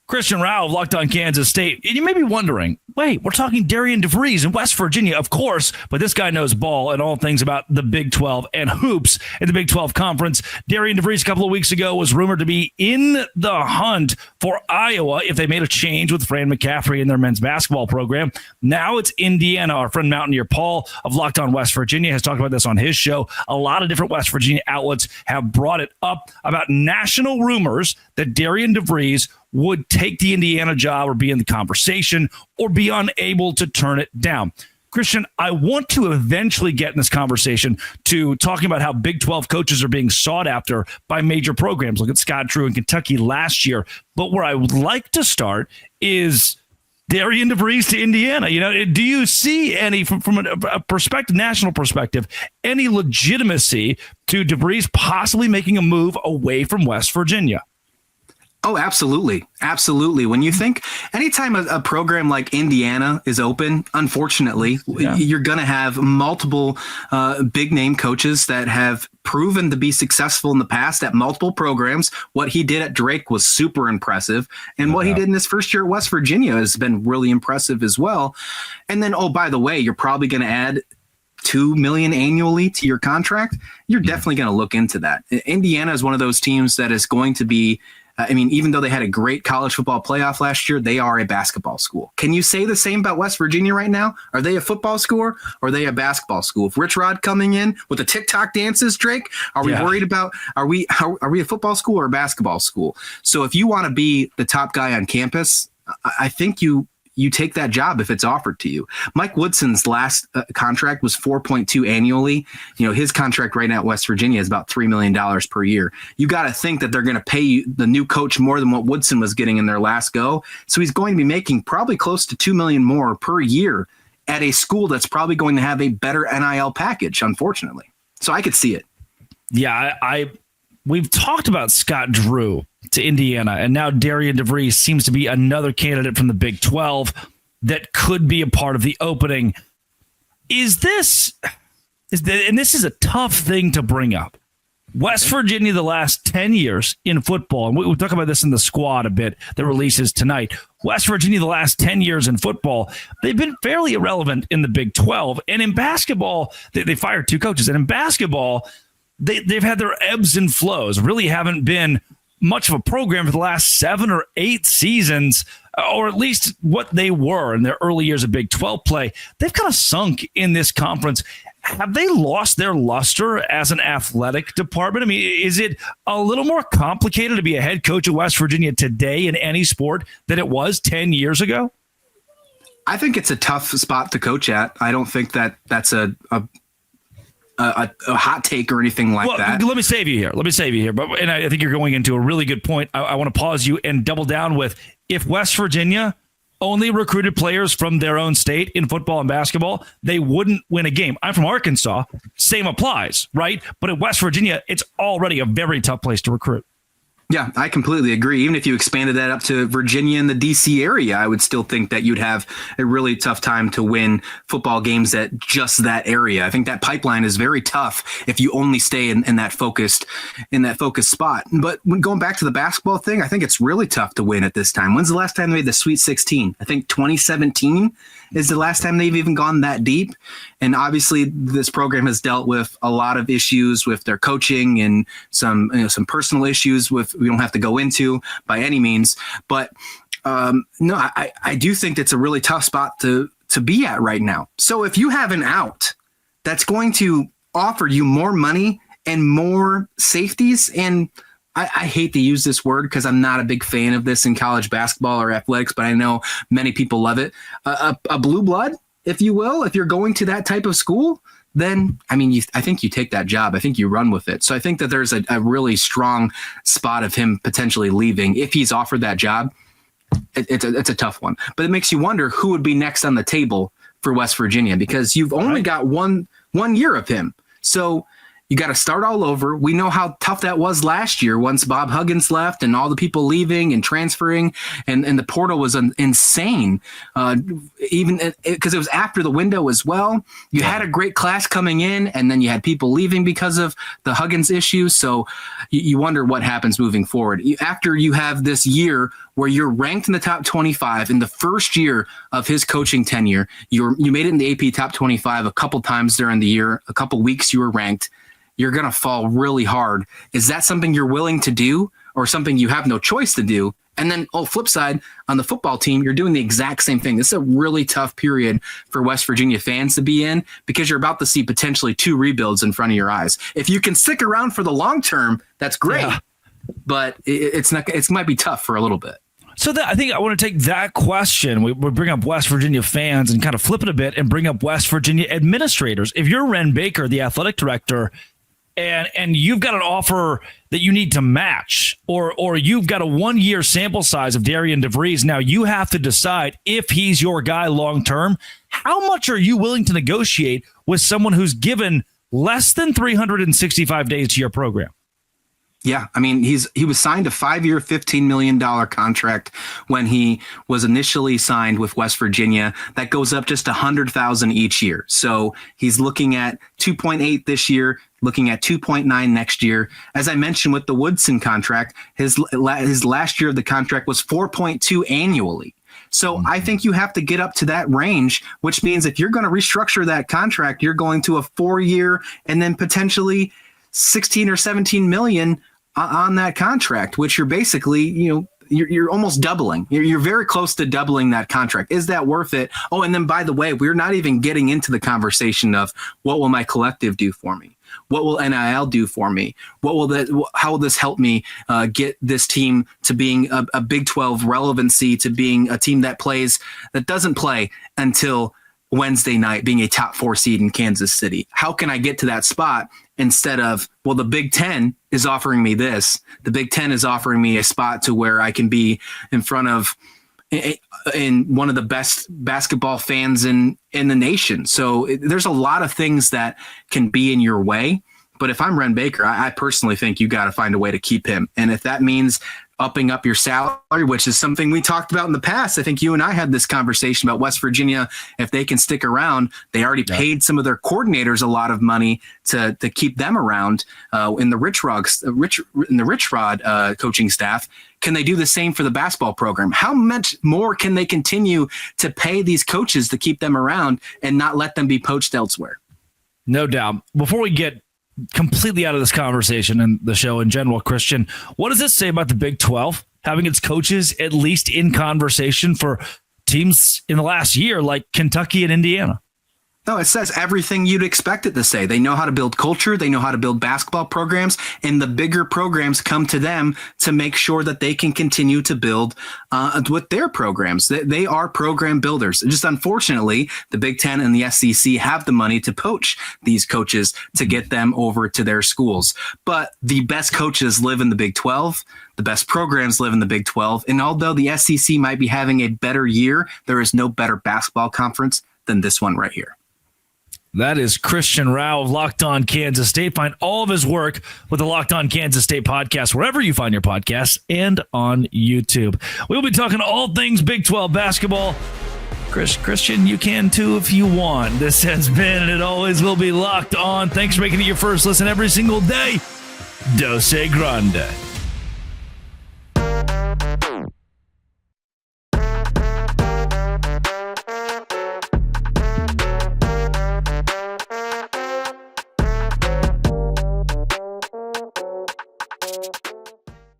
Christian Rao of Locked On Kansas State. And you may be wondering, wait, we're talking Darian DeVries in West Virginia, of course, but this guy knows ball and all things about the Big 12 and hoops in the Big 12 Conference. Darian DeVries a couple of weeks ago was rumored to be in the hunt for Iowa if they made a change with Fran McCaffrey in their men's basketball program. Now it's Indiana. Our friend Mountaineer Paul of Locked On West Virginia has talked about this on his show. A lot of different West Virginia outlets have brought it up about national rumors that Darian DeVries would take the Indiana job or be in the conversation or be unable to turn it down. Christian, I want to eventually get in this conversation to talking about how Big 12 coaches are being sought after by major programs. Look at Scott Drew in Kentucky last year. But where I would like to start is Darian DeVries to Indiana. Do you see any, from a perspective, national perspective, any legitimacy to DeVries possibly making a move away from West Virginia? Oh, absolutely. Absolutely. When you think anytime a program like Indiana is open, unfortunately, you're going to have multiple big name coaches that have proven to be successful in the past at multiple programs. What he did at Drake was super impressive. And what he did in his first year at West Virginia has been really impressive as well. And then, oh, by the way, you're probably going to add $2 million annually to your contract. You're definitely going to look into that. Indiana is one of those teams that is going to be, even though they had a great college football playoff last year, they are a basketball school. Can you say the same about West Virginia right now? Are they a football school or are they a basketball school? If Rich Rod coming in with the TikTok dances, Drake, are we worried about, are we a football school or a basketball school? So if you want to be the top guy on campus, I think you take that job if it's offered to you. Mike Woodson's last contract was $4.2 annually. His contract right now at West Virginia is about $3 million per year. You got to think that they're going to pay you, the new coach, more than what Woodson was getting in their last go. So he's going to be making probably close to $2 million more per year at a school that's probably going to have a better NIL package, unfortunately. So I could see it. Yeah, we've talked about Scott Drew to Indiana, and now Darian DeVries seems to be another candidate from the Big 12 that could be a part of the opening. And this is a tough thing to bring up. West Virginia, the last 10 years in football, and we'll talk about this in the squad a bit that releases tonight. West Virginia, the last 10 years in football, they've been fairly irrelevant in the Big 12. And in basketball, they fired two coaches. And in basketball, they've had their ebbs and flows, really haven't been much of a program for the last 7 or 8 seasons, or at least what they were in their early years of Big 12 play. They've kind of sunk in this conference. Have they lost their luster as an athletic department? Is it a little more complicated to be a head coach at West Virginia today in any sport than it was 10 years ago? I think it's a tough spot to coach at. I don't think that's a hot take or anything like that. Let me save you here. And I think you're going into a really good point. I want to pause you and double down with, if West Virginia only recruited players from their own state in football and basketball, they wouldn't win a game. I'm from Arkansas. Same applies, right? But at West Virginia, it's already a very tough place to recruit. Yeah, I completely agree. Even if you expanded that up to Virginia and the D.C. area, I would still think that you'd have a really tough time to win football games at just that area. I think that pipeline is very tough if you only stay in that focused spot. But when going back to the basketball thing, I think it's really tough to win at this time. When's the last time they made the Sweet 16? I think 2017 is the last time they've even gone that deep. And obviously, this program has dealt with a lot of issues with their coaching and some personal issues with we don't have to go into by any means. But I do think it's a really tough spot to be at right now. So if you have an out that's going to offer you more money and more safeties, and I hate to use this word because I'm not a big fan of this in college basketball or athletics, but I know many people love it. A blue blood, if you will, if you're going to that type of school, then, I think you take that job. I think you run with it. So I think that there's a really strong spot of him potentially leaving. If he's offered that job, it's a tough one. But it makes you wonder who would be next on the table for West Virginia, because you've only got one year of him. So You got to start all over. We know how tough that was last year once Bob Huggins left and all the people leaving and transferring, and the portal was insane. Even because it was after the window as well. You had a great class coming in, and then you had people leaving because of the Huggins issue. So you wonder what happens moving forward. After you have this year where you're ranked in the top 25 in the first year of his coaching tenure, you made it in the AP top 25 a couple times during the year, a couple weeks you were ranked. You're going to fall really hard. Is that something you're willing to do, or something you have no choice to do? And then, flip side, on the football team, you're doing the exact same thing. This is a really tough period for West Virginia fans to be in, because you're about to see potentially 2 rebuilds in front of your eyes. If you can stick around for the long term, that's great. Yeah. But it might be tough for a little bit. So I think I want to take that question. We bring up West Virginia fans and kind of flip it a bit and bring up West Virginia administrators. If you're Ren Baker, the athletic director, and you've got an offer that you need to match, or you've got a 1-year sample size of Darian DeVries, now you have to decide if he's your guy long term. How much are you willing to negotiate with someone who's given less than 365 days to your program? Yeah, I mean, he was signed a 5-year, $15 million contract when he was initially signed with West Virginia. That goes up just $100,000 each year. So he's looking at 2.8 this year, looking at 2.9 next year. As I mentioned with the Woodson contract, his last year of the contract was 4.2 annually. So I think you have to get up to that range, which means if you're going to restructure that contract, you're going to a 4-year and then potentially 16 or 17 million on that contract, which you're basically, you're almost doubling. You're very close to doubling that contract. Is that worth it? Oh, and then by the way, we're not even getting into the conversation of what will my collective do for me? What will NIL do for me? How will this help me get this team to being a Big 12 relevancy, to being a team that doesn't play until Wednesday night, being a top 4 seed in Kansas City? How can I get to that spot instead of, the Big 10 is offering me this. The Big 10 is offering me a spot to where I can be in front of in one of the best basketball fans in the nation. So there's a lot of things that can be in your way. But if I'm Ren Baker, I personally think you got to find a way to keep him. And if that means upping up your salary, which is something we talked about in the past. I think you and I had this conversation about West Virginia. If they can stick around, they already paid some of their coordinators a lot of money to keep them around in the Rich Rod coaching staff. Can they do the same for the basketball program? How much more can they continue to pay these coaches to keep them around and not let them be poached elsewhere? No doubt. Before we get completely out of this conversation and the show in general, Christian, what does this say about the Big 12 having its coaches at least in conversation for teams in the last year like Kentucky and Indiana? No, it says everything you'd expect it to say. They know how to build culture. They know how to build basketball programs, and the bigger programs come to them to make sure that they can continue to build with their programs. They are program builders. Just unfortunately, the Big Ten and the SEC have the money to poach these coaches to get them over to their schools. But the best coaches live in the Big 12. The best programs live in the Big 12. And although the SEC might be having a better year, there is no better basketball conference than this one right here. That is Christian Rao of Locked On Kansas State. Find all of his work with the Locked On Kansas State podcast, wherever you find your podcasts, and on YouTube. We'll be talking all things Big 12 basketball. Christian, you can too if you want. This has been, and it always will be, Locked On. Thanks for making it your first listen every single day. Dose Grande.